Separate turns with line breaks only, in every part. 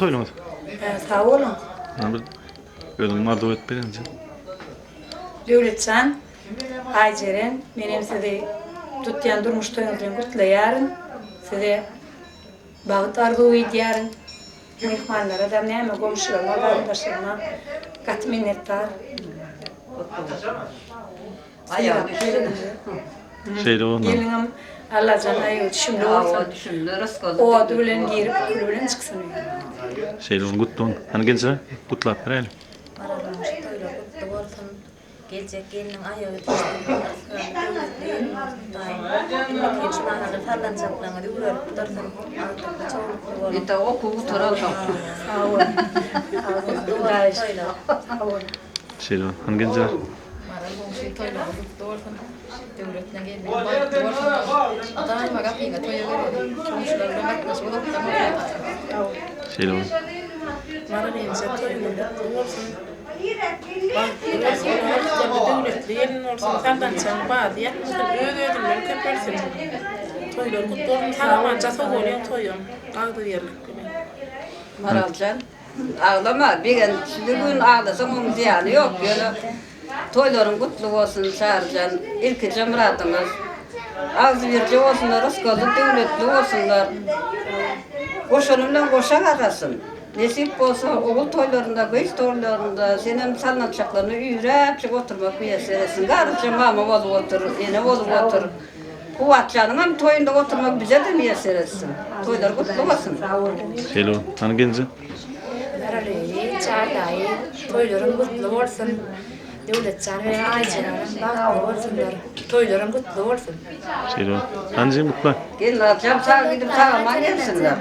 toylamaz.
Sağ olun.
Özüm var da etmedin.
Devletcan, Ayceren, benim size tutyan durmuş toyunuzun kutlayarın. Size bağıt arzu ediyarın. Mihmanlara da neyme komşularıma, vatandaşlarıma kat minnettar.
Ayağı düşürdü.
Şeyde ondan.
Gelinim Allah canına yok şimdi olsun. O adı bilen girip kulübülen çıksın.
Şeyde onu kutluğun. Hani gelse kutlayıp verelim.
Aradan şöyle kutlu olsun. Gelecek gelinin ayağı düştüğünde devletliğin daim. Gençler hani falan çaplarına diyorlar. Kutarsın. Çok olsun.
İşte o kubu tarafı.
Sağ olun. Sağ olun.
Şeyde onu. Hani gelse.
Devletine gelmeyin. Bayık olsun. Daima kapıyla toya verelim. Komşularla bakmasın. O da kutlamıyor.
Şeyde onu.
Bana neyse toyunda olsun. Devletliğin olsun. Senden çan bağlı. Yapmasın. Ödüldüler. Köpersin. Toylar kutlu olsun. Salamanca soğuk oluyor toyun. Ağdı yerlik.
Maralcan. Ağlama. Bir gün şimdi gün ağlasam onun ziyanı yok. Böyle toyların kutlu olsun çağırcan. İlk cemratımız. Ağzı birce olsunlar. Rızkalı devletli olsunlar. Koşanımla koşan arasın. Nesip olsa oğul toylarında, kız toylarında senin sallanacaklarını üyrepçik oturmak bir eseresin. Garıca mama olup oturur, yine olup oturur. Kuvatcanın hem toyunda oturmak bize de mi eseresin? Toylar kutlu olsun.
Şeyde onu. Hani gelse.
Merhaba, çağırlayı, toyların kutlu olsun. Devletcan ve Ayceren'in bağlı olsunlar. Toyların kutlu olsun.
Şeyde onu. Hani mutlu.
Gelin akşam sağ gidip sağıma gelsinler.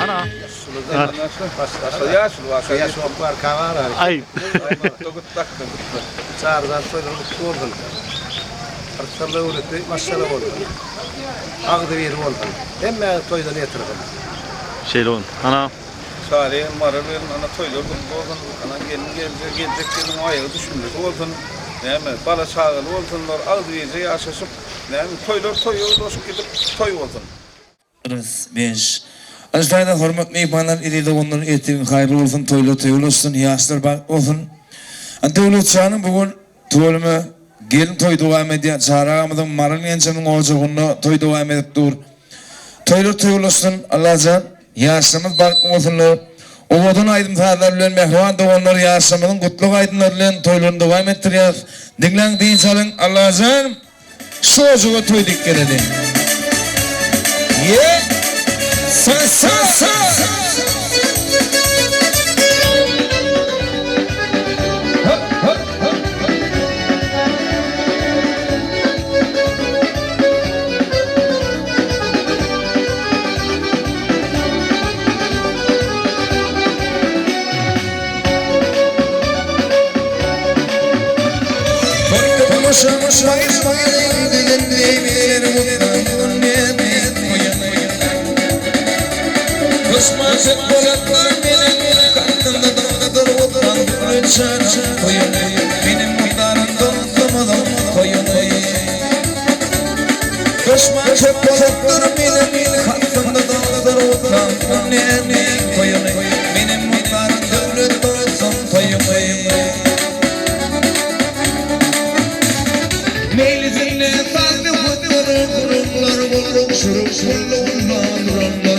Ana.
Yaşlı var kavar.
Ay.
Çağırdan toylar kutlu olsun. Arsalı öğretti, maşallah oldu. Ağdı bir oldu. Hemen toydan yatırdım.
Şeyde onu. Ana.
Salih Maral'ın ana toylar kutlu olsun. Ana gelecek gelin ayağı düşmüş olsun. Değil mi? Bala çağılı olsunlar. Ağdı iyice yaşasıp. Değil mi? Toylar toyu olsun gidip toy olsun.
Beş. Aslında hormat meyvanlar ilgili onların ettiğin hayırlı olsun, toylu olsun, yaşlar bak olsun. Devletçanın bugün toylumu gelin toy devam ediyor. Çağıramadım, marın gençinin olacağını toy devam edip dur. Toylu olsun, Allah'can yaşlarımız bak olsunlar. Oğudun aydın sağlarlarıyla mehruan doğanları yaşlarımızın kutluk aydınlarıyla toylarını devam ettiriyor. Dinlen deyin salın, Allah'can çocuğa toy dikkat edin. Yeah! Sa. Kısmaset bolatlar benim kalbimde dağdadır oturan gülüşen koyunu benim muhtarım dostumudum koyunu Kısmaset bolatlar benim kalbimde dağdadır oturan koyunu benim muhtarım devlet dostum koyunu Meylizinle tatlı fıtırı kurumlar bulur şuruk şurluğundan duranlar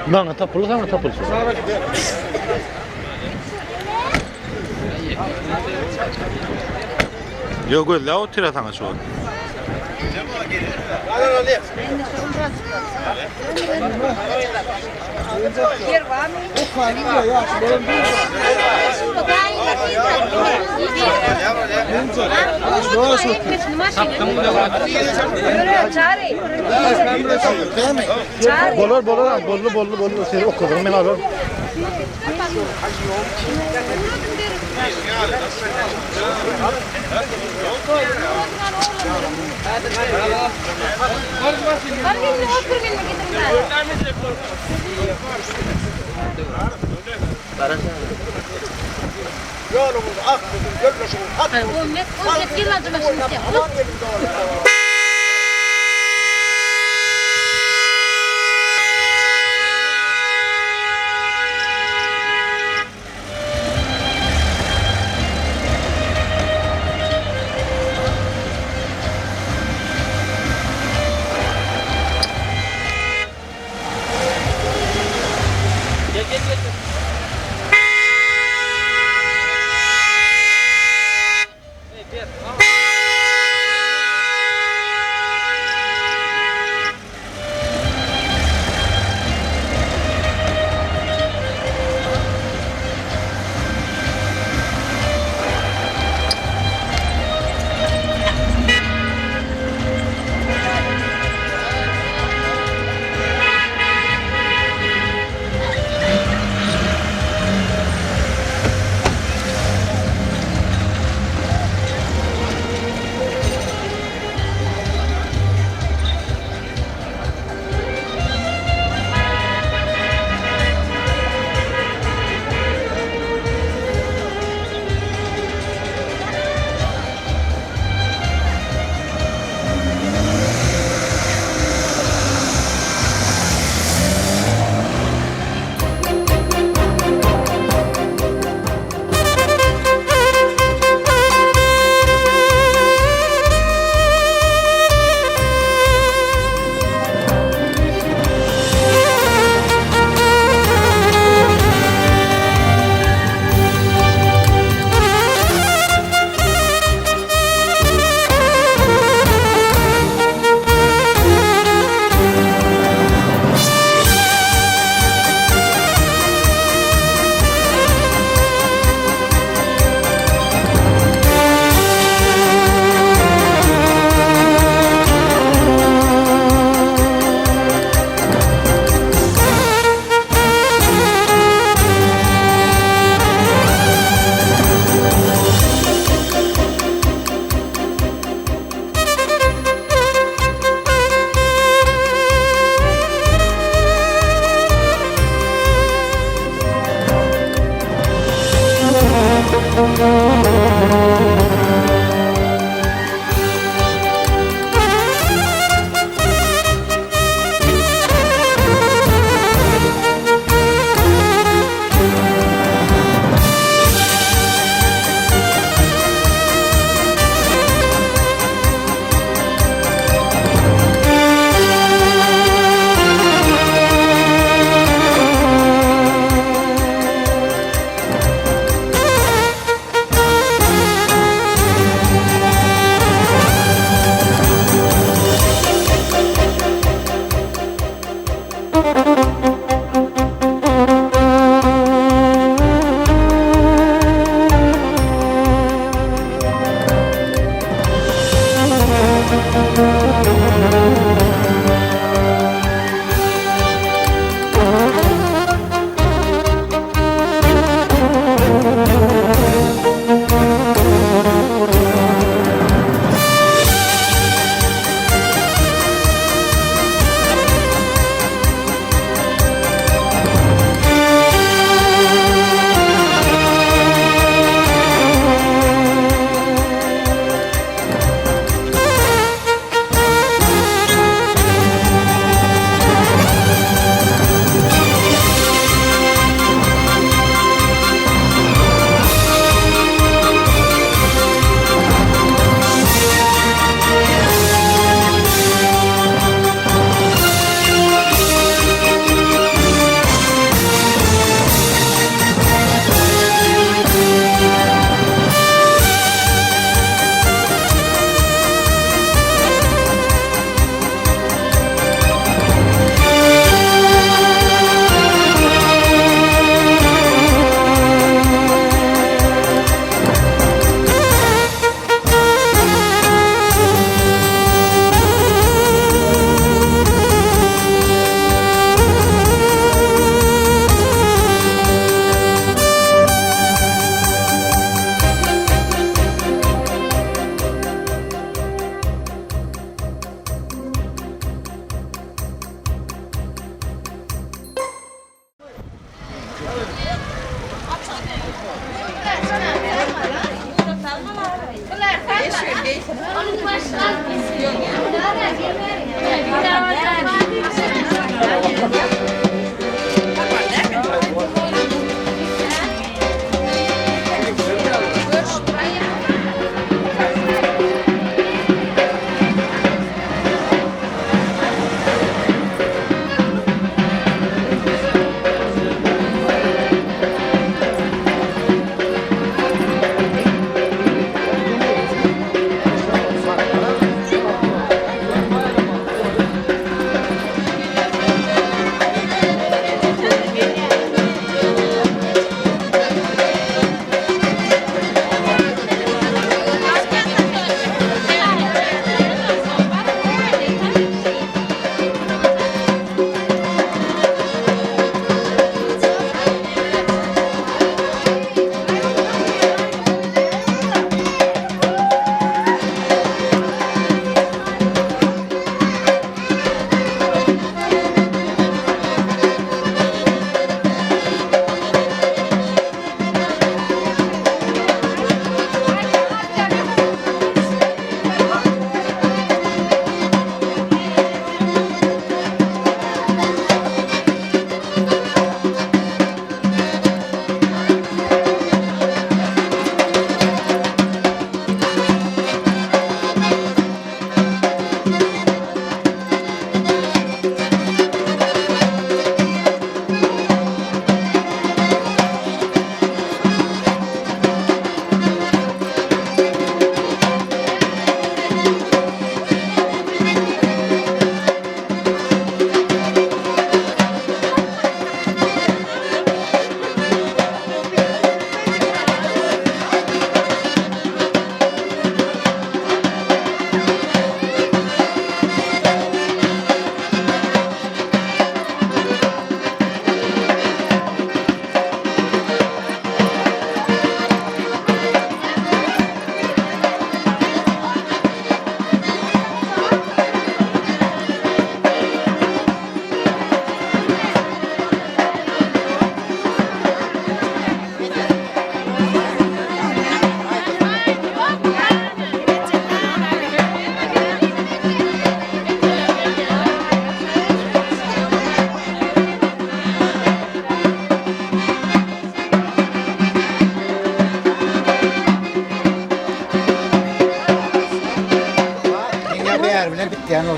Bana tapılı sana tapılı. Yok öyle o tira tanga şu.
Bollu seni okudum ben abi.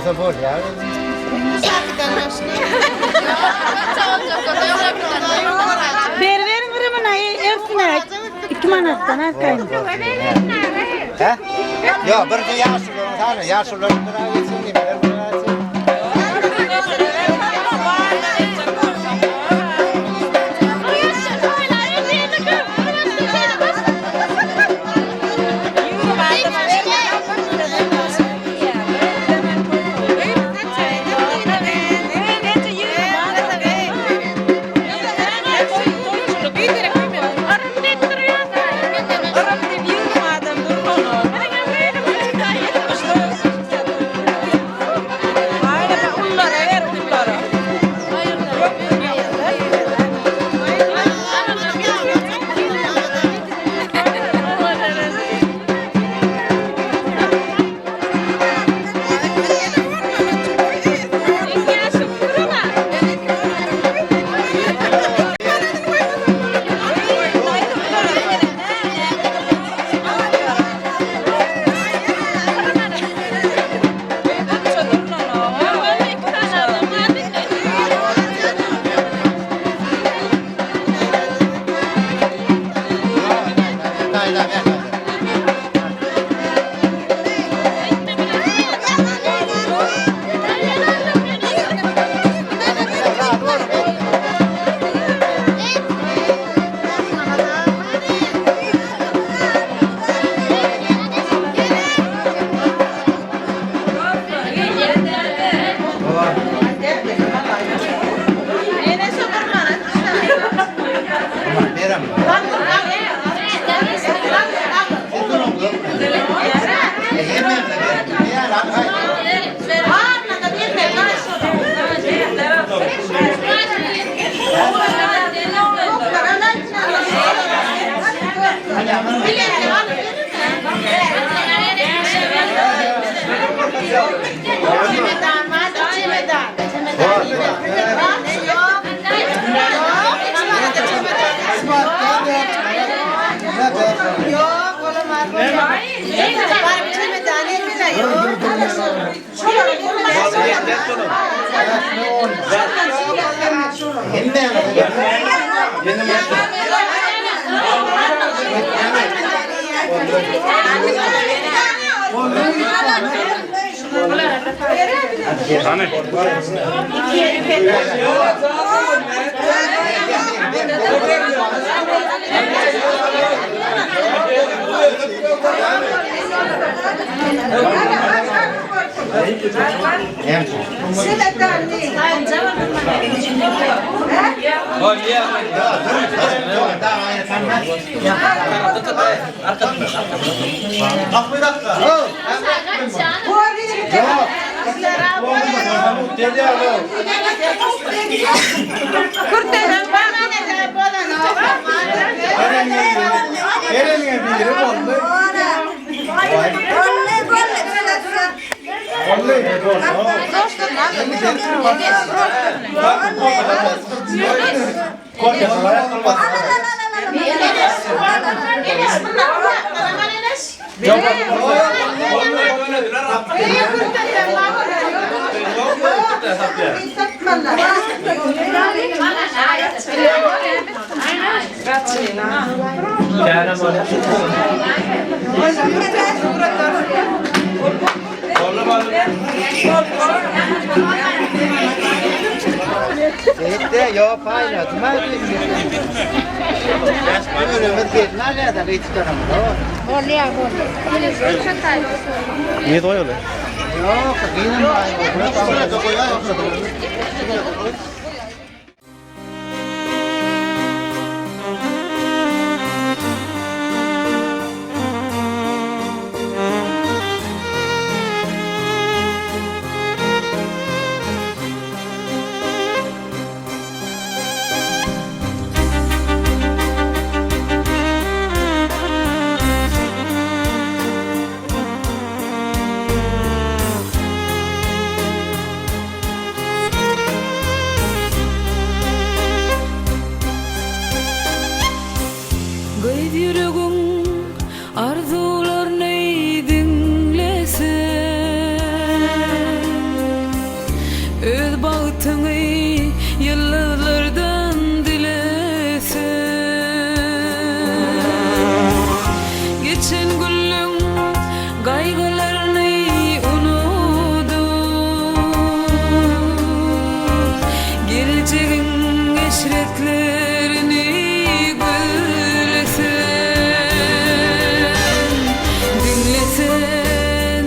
olsa bol ya.
Verin kırımına hepsine 2 manattan atayım.
He? Yok bir de yaşlıların tane yaşlıların bir geçsin gibi. Este yo fayla, tuma
Niye doyuyor?
Arzular ney dinlese dertlerini gülsen, dinlesen,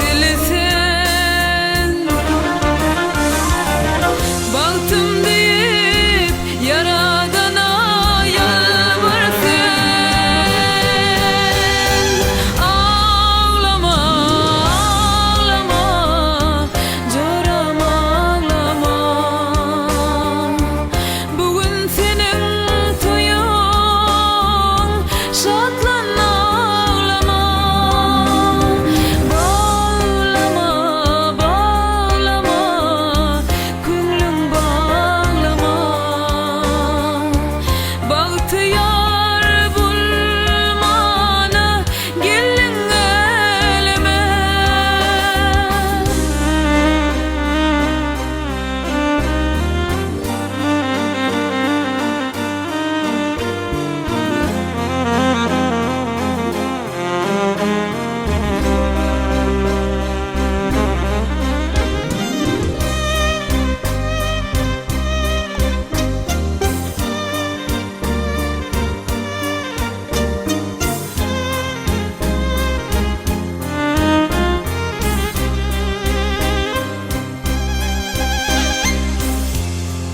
dilesen, baktım deyip Yaradana yalvarsan, ağlama, ağlama, canım ağlama. Bugün senin toyun, şadlan ağlama. Bağlama, bağlama, gönlüm bağlama. Bahtiyar bulmana gelin eleme.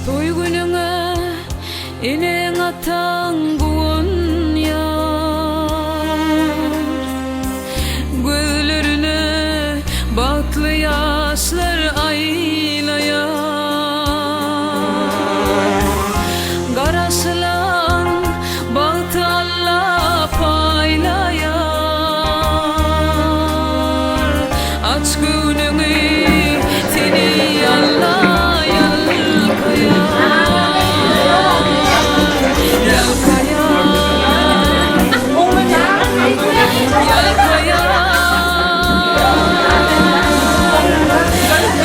Toy gününe inen atan buğun yar, gözlerine batlı yaşlar aylayar. Karasılan bahtı Allah paylayar. Aç gününü seni Allah yalkayar,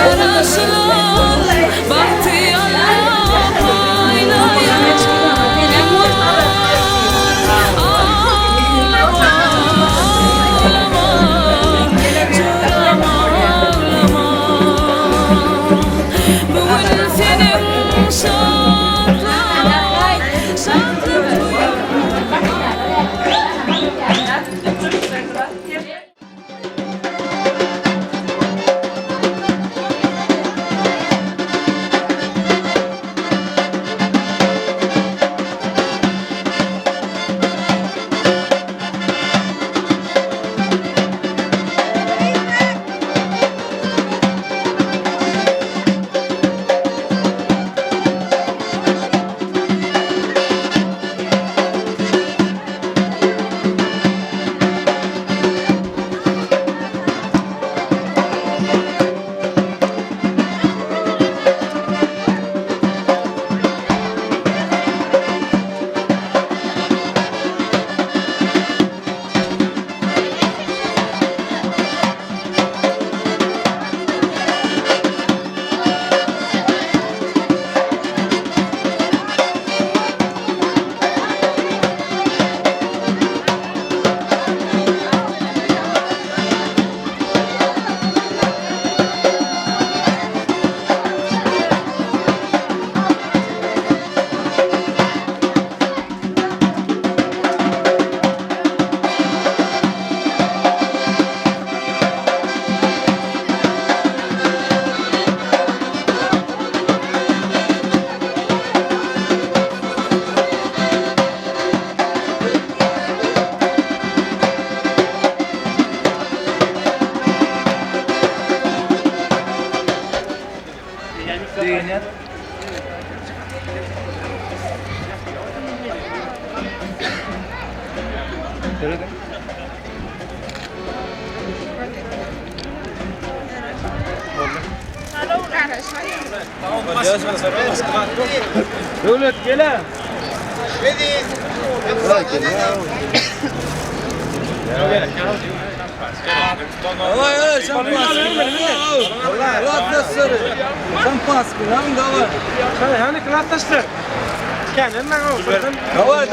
karasılan bahtı Allah paylayar. Ağlama, ağlama, canım ağlama. Bugün senin şadlan, şadlan
Devlet gele.
Давай, шампанское. Ладно, шампанское, нам давай.
Hani kırattaşlar. Kendin ne olsun?
Давай,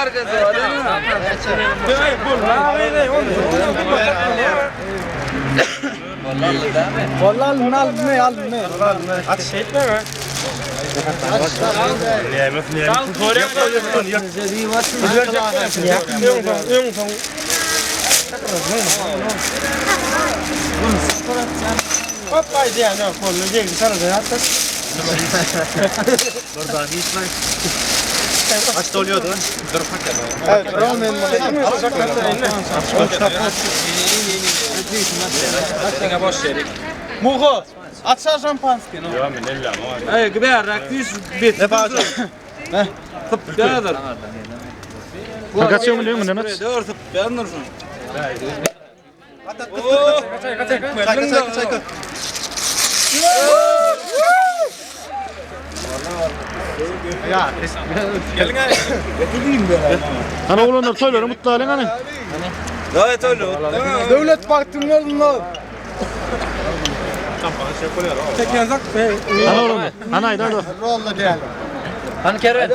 arkadaşlar.
Vallahi ne aldın ne? Ateş etme mi?
Kaçta oluyordu?
Evet, Roman.
Mugo, açsa şampanski. Ya men illa ma. Ay gber raktis bit. Ne bağırdı? Heh. Tıp birader.
Kaç yıl milyon mu Mehmet?
Dur tıp beğenirsin. Kaç. Ya, gelin ay.
Hani oğlanlar toyları mutlu halen hani.
Evet öyle.
Devlet baktığının var.
Tek yazak.
Hani oğlanlar. Hani ayda da.
Rolla diyelim.
Hani kere.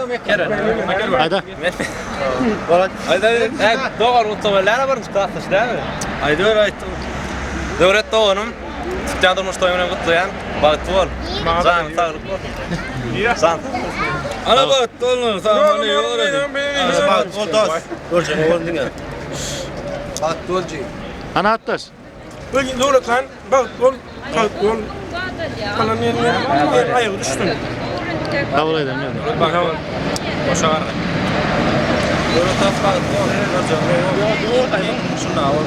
Ayda.
Hayda. Doğru otomobillerine varmış tahtış değil mi? Hayda öyle. Devlet doğanım. Tiyatro stoyuna kutlayan. Baktı ol. Zan sağlık ol. Zan. Ana baktı ol. Tamam ne öyle. Baktı ol das. Göreceğim oğlum dinle.
Baktı olcu.
Hani attas.
Bugün doğru kan, bak ol, kalk ol. Kalan yerine ayağı düştüm.
Kabul edemiyorum.
Bakalım. Boşa var. Doğru tas baktı ol. Göreceğim. Şuna ol.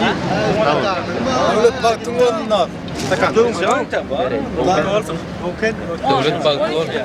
Devlet baktığının var.
Devlet baktı ol ya.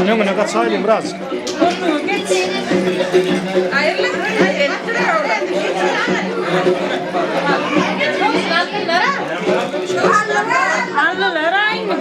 Ne kadar sayayım biraz.
Anneler aynı.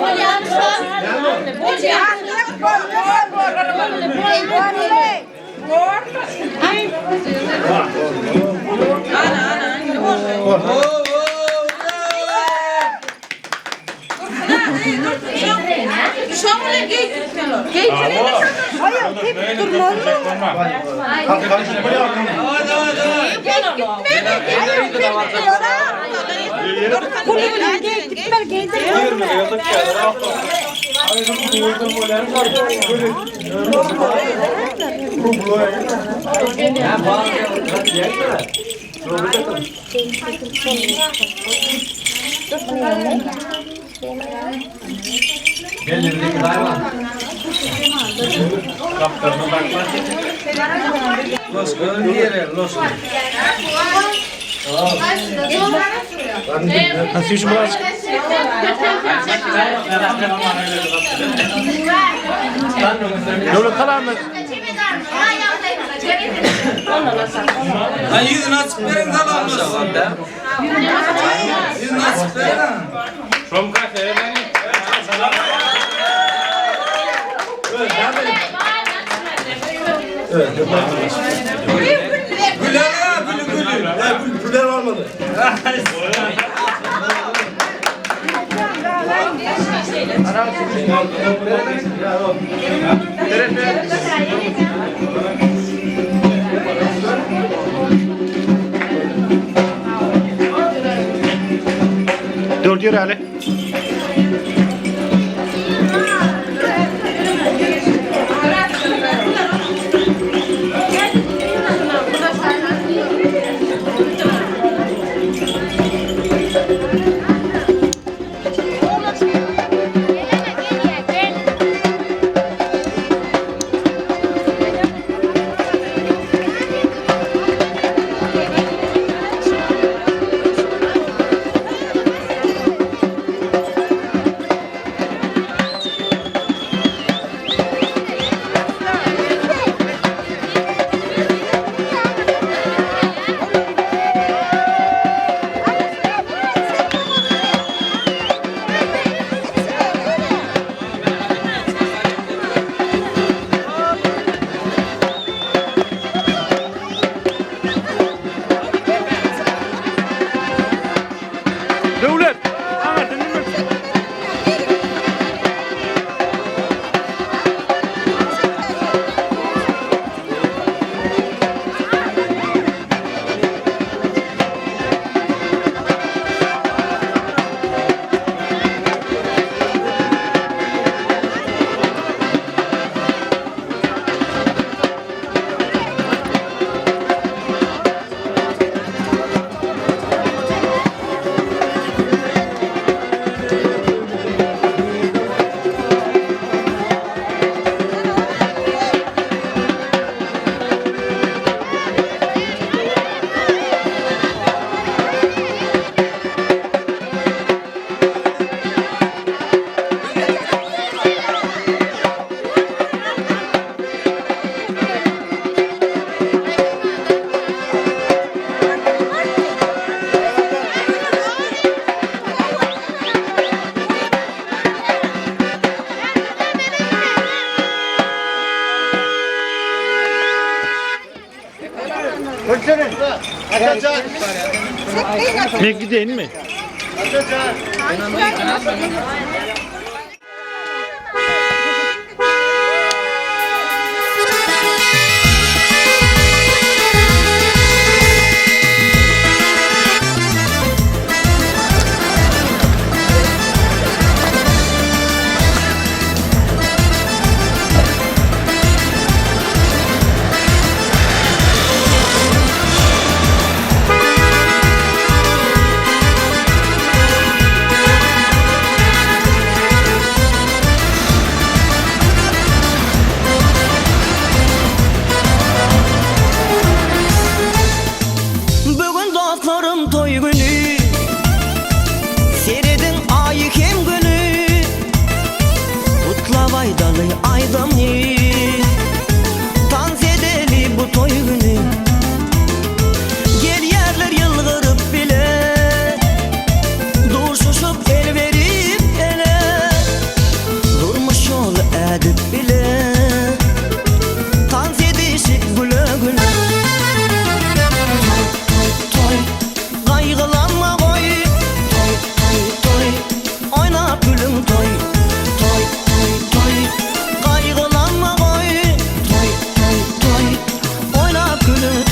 Nasıl işin biraz? Devlet kalanlar.
Lan yüzünü açıp verin kalanmaz. Yüzünü açıp verin. From kafe beni. Güler ya, gülü.
Güler var mı?
Dört yere Ali. Ne gideyim mi?
Bugün dostlarım toy günü, seyredin ayı kim günü, kutla vaydalı aydamni, dans edeli bu toy günü. Gel yerler yılgırıp bile, duruşup el verip ele, durmuş ol edip bile, dans edişik güle güle. Kaygılanma koy, toy toy toy, oyna gülüm toy, toy toy toy. Kaygılanma koy, toy toy toy, oyna gülüm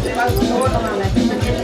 Tamam,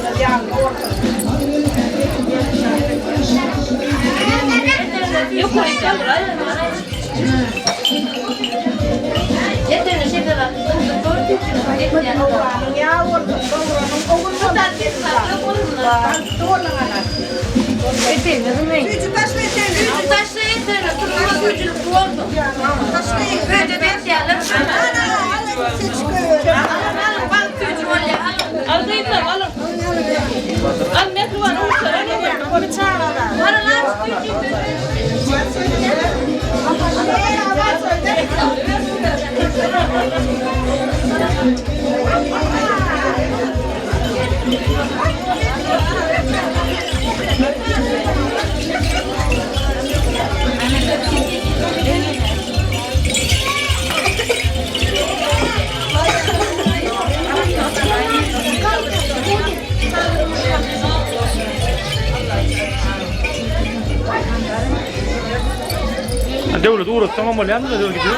Devlet uğraşsam ama ne yapayım devlet gidiyor.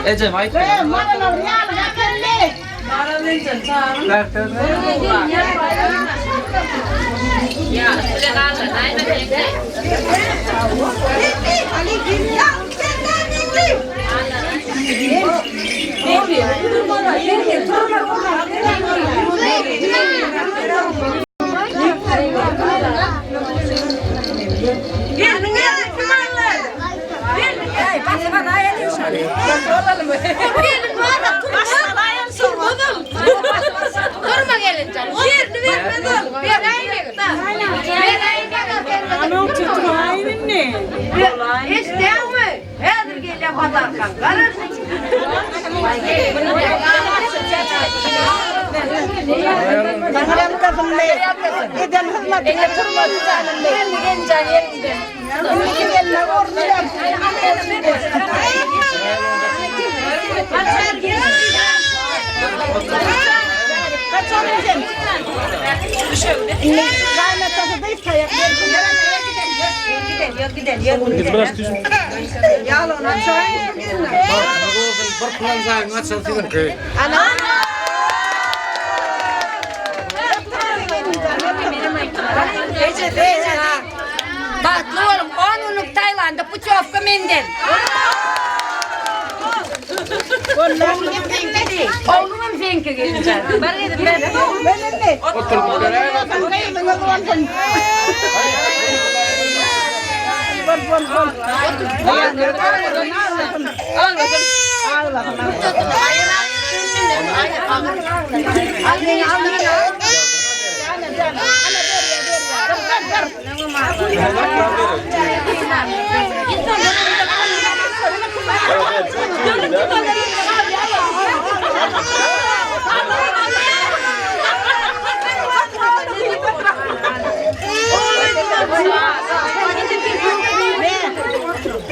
Ece Mike.
Durma gelin canım. Yerini vermeden.
Anam tutmayın ne?
İsteyen mi? Hazır geliyor pazardan. Karır.
Bakalım kızım ne? Eden hizmetine turmadı canım ne?
Gelin can yerinde.
İki geline ordular. Kaçalım sen. Kaynatası da isteyen.
Git biraz düşün.
Yalın açayım.
Bir plan zayın açılsın ki.
Ana.
Bak oğlum 10'luk Tayland'da puçofka mendil. Oğlumun zenki gelince. Ben dedim ben.
Ben ne?
Otur böyle.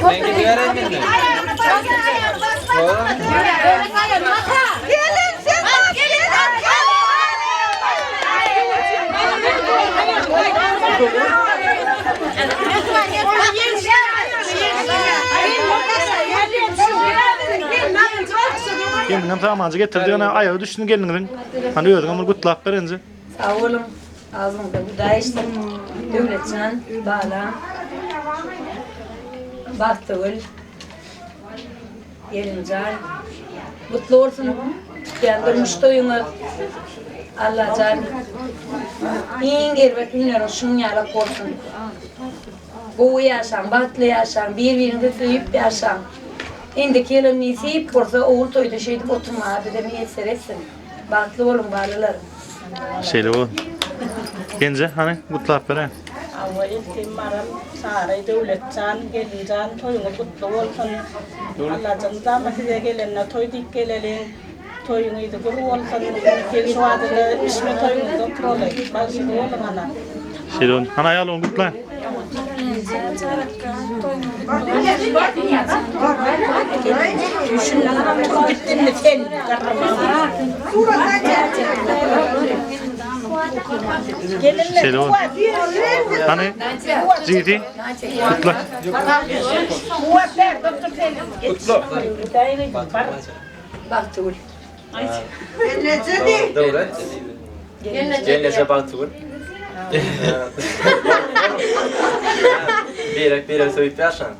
Ben gidiyorum mi?
Gelin sen bak gelin.
Gelin tamam azı getirdi ona ayağı düştü gelinin. Hani öyle ama kutlap verince.
Sağ olun. Ağzımda bu da işte devletçen bağla. Bahtığıl. Yerincan. Mutlu olsun. Kendin toyunu. Allah can. İyin gerbe günler şunun yara korsun. Bu yaşam, bahtlı yaşam, birbirini duyup yaşam. Şimdi kelim nisip korsa oğul toyda şeydi oturma dedemi yeter etsin. Bahtlı olun bağlılarım.
Şeyle bu. Gence hani kutlap veren.
Ama ilkim maram saray devletcan gelincan toyunu kutlu olsun. Allah candan size gelenler toy dik gelelim. Toyunu da guru olsun. Gel şu adı ismi toyunu da prolay. Bazı olun ana.
Şeyle on. Hani ayağı on kutla.
Gittin mi sen?
Şeyle on. Hani ciddi kutla.
Bahtıl.
Devlet. Gelece Bahtır. Bir söyleyip yaşan.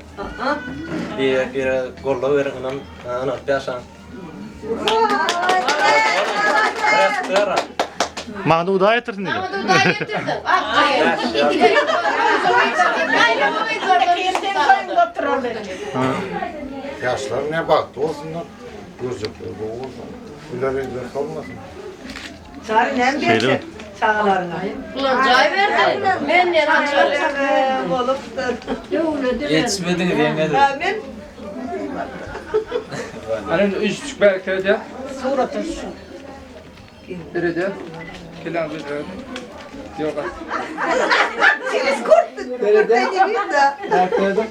Bir gorla verin anam pyaşan.
Mağda udağa yatırdın dedi.
Yaşlar ne baktı olsunlar. Gözükleri boğulsun. Güler yüzler kalmasın.
Çağrı ne
Şeyde mi?
çağlarına?
Ulan cay verdi. Ben ne açarım.
Oluptur.
Yetişmedin diyengedir.
Amin.
Hani 3,5 belki öde.
Suratı şu.
Biri de. Kilan bir öde. Yok.
Siz korktuk.
Biri de.
Benim de.
Belki öde.